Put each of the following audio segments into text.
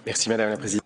Merci, Madame la Présidente.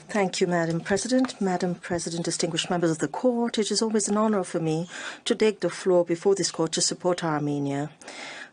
Thank you, Madam President. Madam President, distinguished members of the court, it is always an honor for me to take the floor before this court to support Armenia.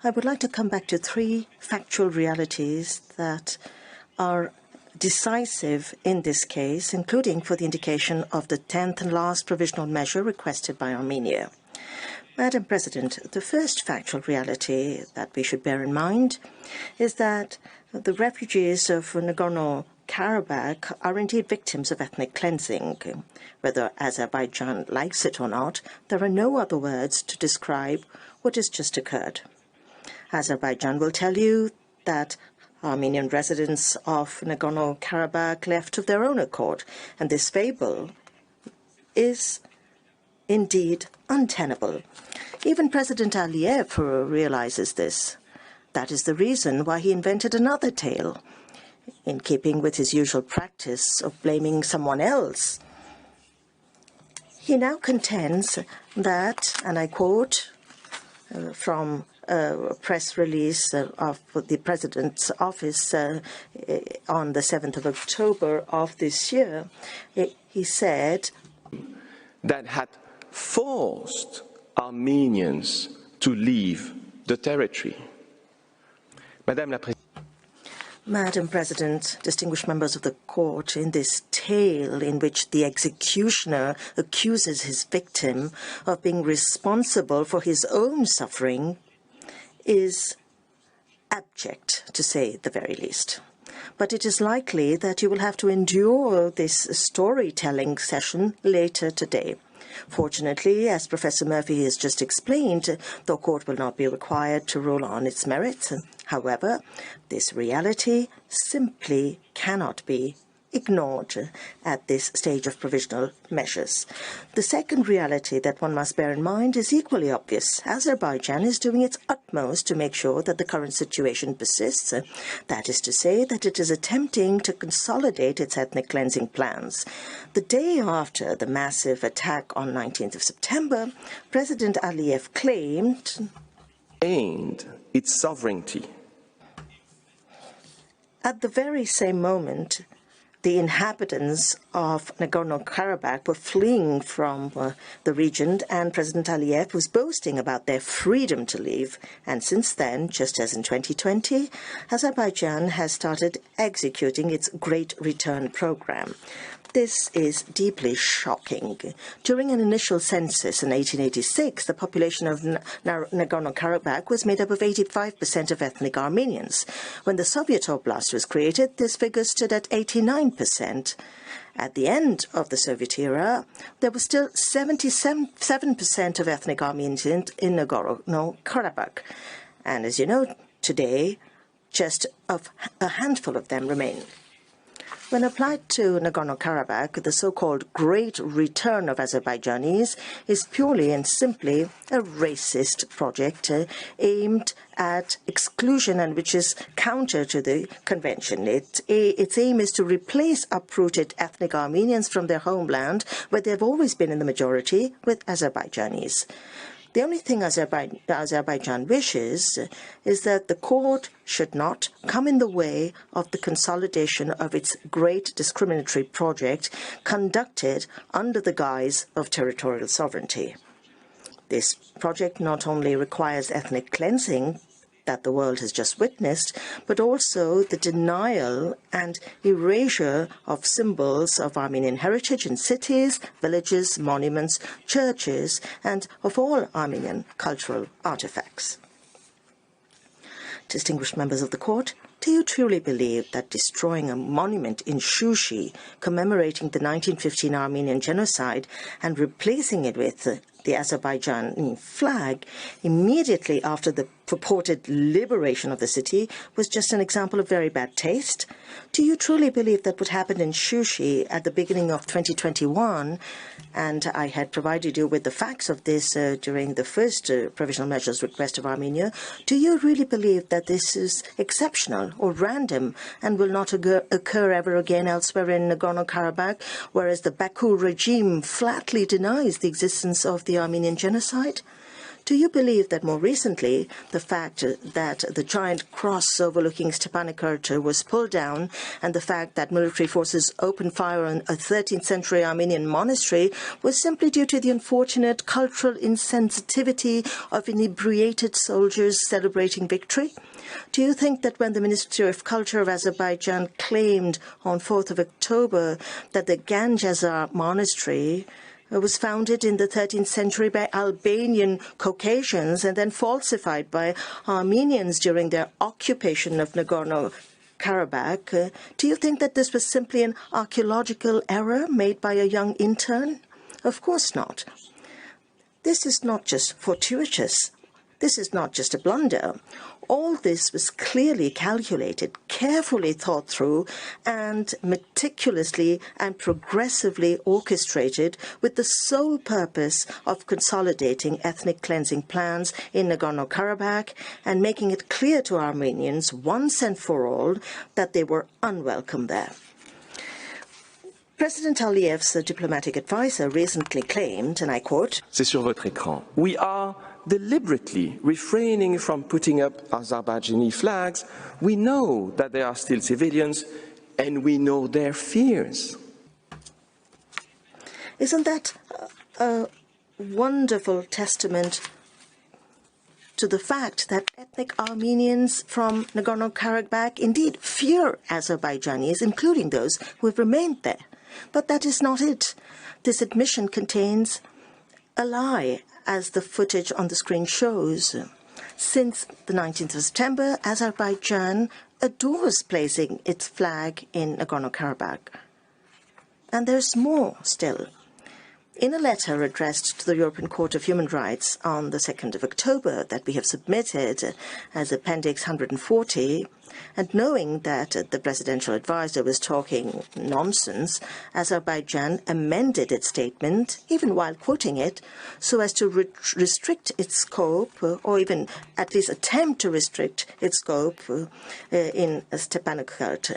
I would like to come back to three factual realities that are decisive in this case, including for the indication of the 10th and last provisional measure requested by Armenia. Madam President, the first factual reality that we should bear in mind is that the refugees of Nagorno-Karabakh are indeed victims of ethnic cleansing. Whether Azerbaijan likes it or not, there are no other words to describe what has just occurred. Azerbaijan will tell you that Armenian residents of Nagorno-Karabakh left of their own accord, and this fable is indeed untenable. Even President Aliyev realizes this. That is the reason why he invented another tale, in keeping with his usual practice of blaming someone else. He now contends that, and I quote from a press release of the President's office on the 7th of October of this year, he said that had forced Armenians to leave the territory. Madam President, distinguished members of the court, in this tale in which the executioner accuses his victim of being responsible for his own suffering, is abject, to say the very least. But it is likely that you will have to endure this storytelling session later today. Fortunately, as Professor Murphy has just explained, the court will not be required to rule on its merits. However, this reality simply cannot be ignored at this stage of provisional measures. The second reality that one must bear in mind is equally obvious. Azerbaijan is doing its utmost to make sure that the current situation persists. That is to say that it is attempting to consolidate its ethnic cleansing plans. The day after the massive attack on 19th of September, President Aliyev claimed its sovereignty. At the very same moment, the inhabitants of Nagorno-Karabakh were fleeing from the region, and President Aliyev was boasting about their freedom to leave. And since then, just as in 2020, Azerbaijan has started executing its Great Return program. This is deeply shocking. During an initial census in 1886, the population of Nagorno-Karabakh was made up of 85% of ethnic Armenians. When the Soviet Oblast was created, this figure stood at 89%. At the end of the Soviet era, there was still 77% of ethnic Armenians in Nagorno-Karabakh. And as you know, today, just a handful of them remain. When applied to Nagorno-Karabakh, the so-called Great Return of Azerbaijanis is purely and simply a racist project aimed at exclusion and which is counter to the convention. Its aim is to replace uprooted ethnic Armenians from their homeland, where they have always been in the majority, with Azerbaijanis. The only thing Azerbaijan wishes is that the court should not come in the way of the consolidation of its great discriminatory project conducted under the guise of territorial sovereignty. This project not only requires ethnic cleansing that the world has just witnessed, but also the denial and erasure of symbols of Armenian heritage in cities, villages, monuments, churches, and of all Armenian cultural artifacts. Distinguished members of the court, do you truly believe that destroying a monument in Shushi commemorating the 1915 Armenian genocide and replacing it with the Azerbaijani flag immediately after the purported liberation of the city was just an example of very bad taste? Do you truly believe that what happened in Shushi at the beginning of 2021, and I had provided you with the facts of this during the first provisional measures request of Armenia, do you really believe that this is exceptional or random and will not occur ever again elsewhere in Nagorno-Karabakh, whereas the Baku regime flatly denies the existence of the Armenian genocide? Do you believe that more recently the fact that the giant cross overlooking Stepanakert was pulled down and the fact that military forces opened fire on a 13th century Armenian monastery was simply due to the unfortunate cultural insensitivity of inebriated soldiers celebrating victory? Do you think that when the Ministry of Culture of Azerbaijan claimed on 4th of October that the Ganjazar monastery was founded in the 13th century by Albanian Caucasians and then falsified by Armenians during their occupation of Nagorno-Karabakh, do you think that this was simply an archaeological error made by a young intern? Of course not. This is not just fortuitous. This is not just a blunder. All this was clearly calculated, carefully thought through, and meticulously and progressively orchestrated with the sole purpose of consolidating ethnic cleansing plans in Nagorno-Karabakh and making it clear to Armenians once and for all that they were unwelcome there. President Aliyev's diplomatic advisor recently claimed, and I quote, C'est sur votre écran. We are deliberately refraining from putting up Azerbaijani flags. We know that there are still civilians and we know their fears. Isn't that a wonderful testament to the fact that ethnic Armenians from Nagorno-Karabakh indeed fear Azerbaijanis, including those who have remained there? But that is not it. This admission contains a lie, as the footage on the screen shows. Since the 19th of September, Azerbaijan adores placing its flag in Nagorno-Karabakh. And there's more still. In a letter addressed to the European Court of Human Rights on the 2nd of October that we have submitted as Appendix 140, and knowing that the presidential advisor was talking nonsense, Azerbaijan amended its statement, even while quoting it, so as to restrict its scope, or even at least attempt to restrict its scope in Stepanakert.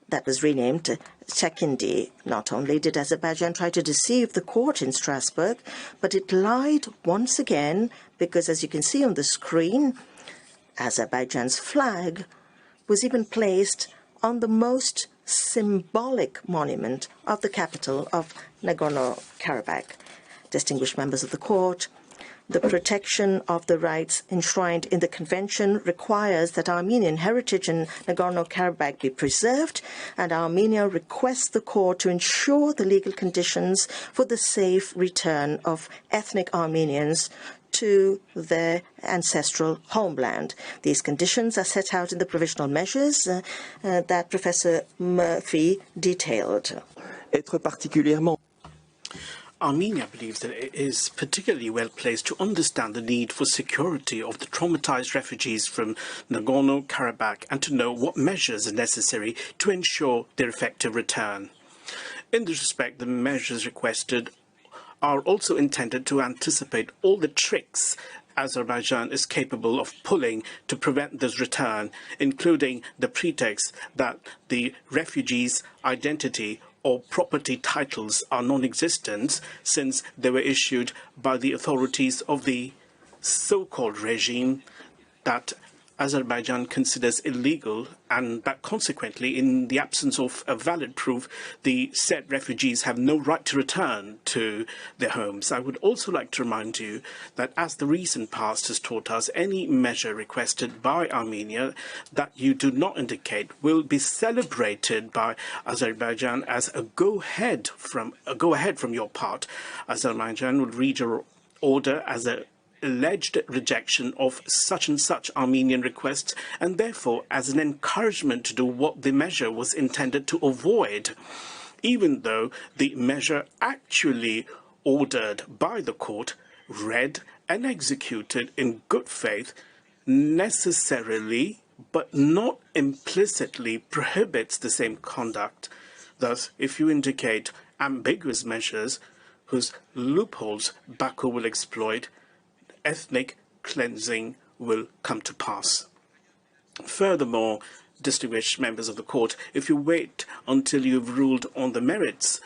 That was renamed Chekindi. Not only did Azerbaijan try to deceive the court in Strasbourg, but it lied once again because, as you can see on the screen, Azerbaijan's flag was even placed on the most symbolic monument of the capital of Nagorno-Karabakh. Distinguished members of the court, the protection of the rights enshrined in the Convention requires that Armenian heritage in Nagorno-Karabakh be preserved, and Armenia requests the court to ensure the legal conditions for the safe return of ethnic Armenians to their ancestral homeland. These conditions are set out in the provisional measures that Professor Murphy detailed. Être particulièrement Armenia believes that it is particularly well placed to understand the need for security of the traumatized refugees from Nagorno-Karabakh and to know what measures are necessary to ensure their effective return. In this respect, the measures requested are also intended to anticipate all the tricks Azerbaijan is capable of pulling to prevent this return, including the pretext that the refugees' identity or property titles are non-existent since they were issued by the authorities of the so-called regime that Azerbaijan considers illegal, and that consequently, in the absence of a valid proof, the said refugees have no right to return to their homes. I would also like to remind you that, as the recent past has taught us, any measure requested by Armenia that you do not indicate will be celebrated by Azerbaijan as a go-ahead from your part. Azerbaijan will read your order as a alleged rejection of such and such Armenian requests, and therefore as an encouragement to do what the measure was intended to avoid, even though the measure actually ordered by the court, read and executed in good faith, necessarily but not implicitly prohibits the same conduct. Thus, if you indicate ambiguous measures whose loopholes Baku will exploit, ethnic cleansing will come to pass. Furthermore, distinguished members of the court, if you wait until you've ruled on the merits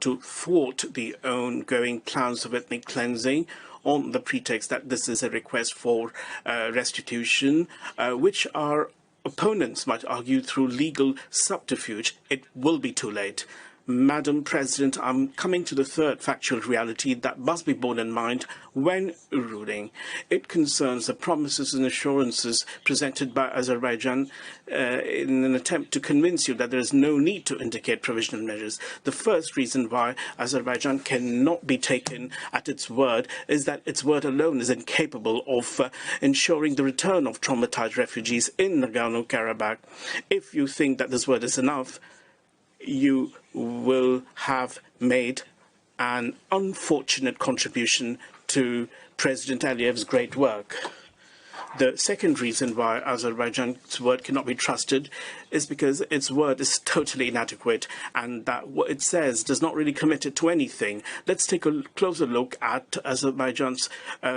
to thwart the ongoing plans of ethnic cleansing, on the pretext that this is a request for restitution, which our opponents might argue through legal subterfuge, it will be too late. Madam President, I'm coming to the third factual reality that must be borne in mind when ruling. It concerns the promises and assurances presented by Azerbaijan in an attempt to convince you that there is no need to indicate provisional measures. The first reason why Azerbaijan cannot be taken at its word is that its word alone is incapable of ensuring the return of traumatized refugees in Nagorno-Karabakh. If you think that this word is enough, you will have made an unfortunate contribution to President Aliyev's great work. The second reason why Azerbaijan's word cannot be trusted is because its word is totally inadequate and that what it says does not really commit it to anything. Let's take a closer look at Azerbaijan's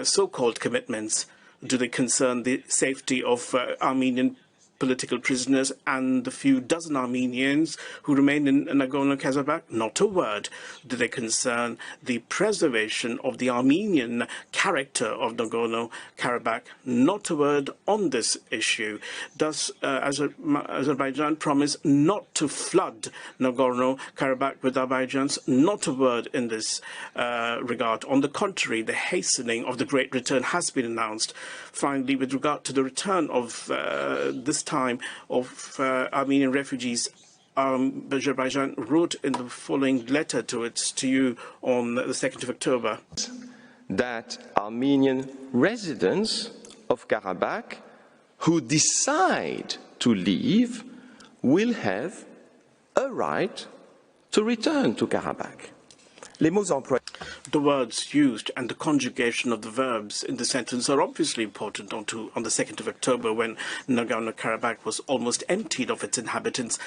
so-called commitments. Do they concern the safety of Armenian political prisoners and the few dozen Armenians who remain in Nagorno-Karabakh? Not a word. Do they concern the preservation of the Armenian character of Nagorno-Karabakh? Not a word on this issue. Does Azerbaijan promise not to flood Nagorno-Karabakh with Azerbaijans? Not a word in this regard. On the contrary, the hastening of the Great Return has been announced. Finally, with regard to the return of this time of Armenian refugees, Azerbaijan wrote in the following letter to you on the 2nd of October. That Armenian residents of Karabakh who decide to leave will have a right to return to Karabakh. Les mots employés. The words used and the conjugation of the verbs in the sentence are obviously important on the 2nd of October when Nagorno-Karabakh was almost emptied of its inhabitants.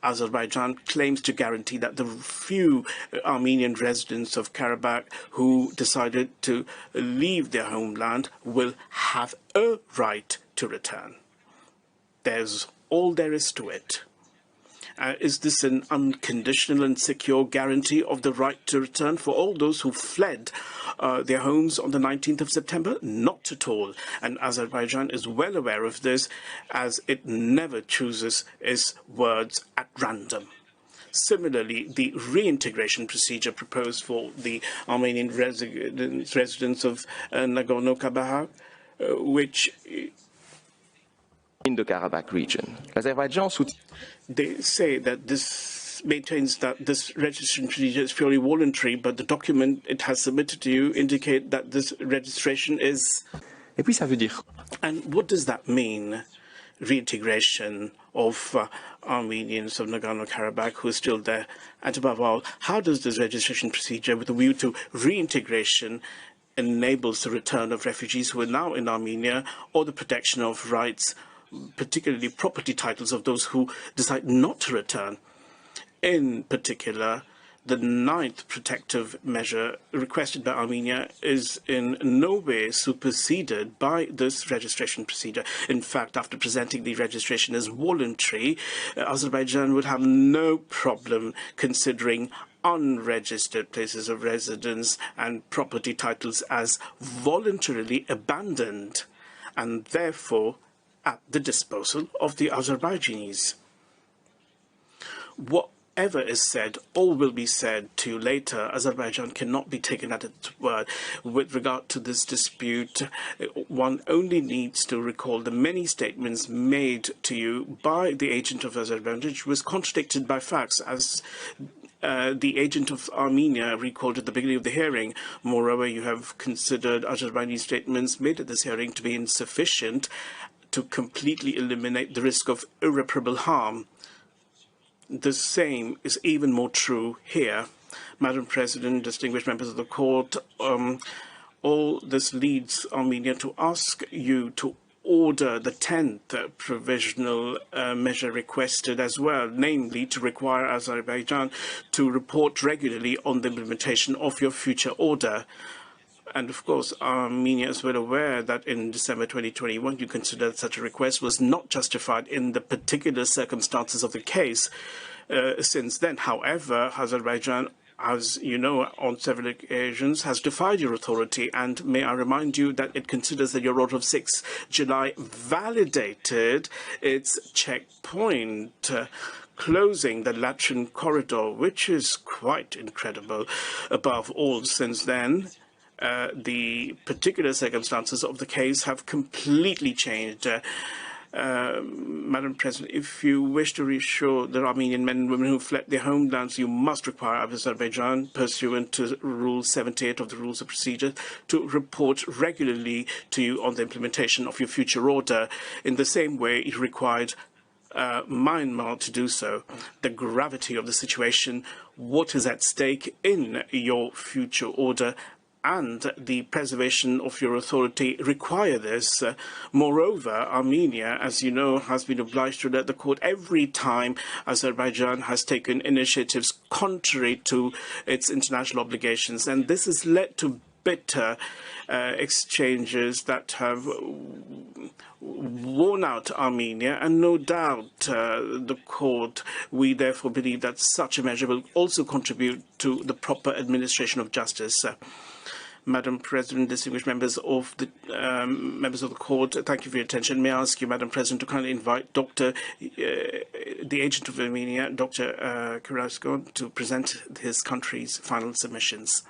Azerbaijan claims to guarantee that the few Armenian residents of Karabakh who decided to leave their homeland will have a right to return. There's all there is to it. Is this an unconditional and secure guarantee of the right to return for all those who fled their homes on the 19th of September? Not at all. And Azerbaijan is well aware of this, as it never chooses its words at random. Similarly, the reintegration procedure proposed for the Armenian residents of Nagorno-Karabakh, which in the Karabakh region. Azerbaijan they say that this maintains that this registration procedure is purely voluntary, but the document it has submitted to you indicate that this registration is. Et puis ça veut dire. And what does that mean? Reintegration of Armenians of Nagorno-Karabakh who are still there, and above all, how does this registration procedure with a view to reintegration enables the return of refugees who are now in Armenia, or the protection of rights, particularly property titles of those who decide not to return? In particular, the 9th protective measure requested by Armenia is in no way superseded by this registration procedure. In fact, after presenting the registration as voluntary, Azerbaijan would have no problem considering unregistered places of residence and property titles as voluntarily abandoned, and therefore at the disposal of the Azerbaijanis. Whatever is said, all will be said to you later. Azerbaijan cannot be taken at its word. With regard to this dispute, one only needs to recall the many statements made to you by the agent of Azerbaijan, which was contradicted by facts, as the agent of Armenia recalled at the beginning of the hearing. Moreover, you have considered Azerbaijani statements made at this hearing to be insufficient to completely eliminate the risk of irreparable harm. The same is even more true here. Madam President, distinguished members of the court, all this leads Armenia to ask you to order the 10th provisional measure requested as well, namely to require Azerbaijan to report regularly on the implementation of your future order. And of course, Armenia is well aware that in December 2021, you considered such a request was not justified in the particular circumstances of the case. Since then, however, Azerbaijan as you know, on several occasions, has defied your authority. And may I remind you that it considers that your order of 6 July validated its checkpoint, closing the Latrine corridor, which is quite incredible. Above all, since then, the particular circumstances of the case have completely changed. Madam President, if you wish to reassure the Armenian men and women who fled their homelands, you must require Azerbaijan, pursuant to Rule 78 of the Rules of Procedure, to report regularly to you on the implementation of your future order, in the same way it required Myanmar to do so. The gravity of the situation, what is at stake in your future order, and the preservation of your authority require this. Moreover, Armenia, as you know, has been obliged to alert the court every time Azerbaijan has taken initiatives contrary to its international obligations, and this has led to bitter exchanges that have worn out Armenia, and no doubt the court, we therefore believe that such a measure will also contribute to the proper administration of justice. Madam President, distinguished members of the court, thank you for your attention. May I ask you, Madam President, to kindly invite the agent of Armenia, Dr. Karasko, to present his country's final submissions.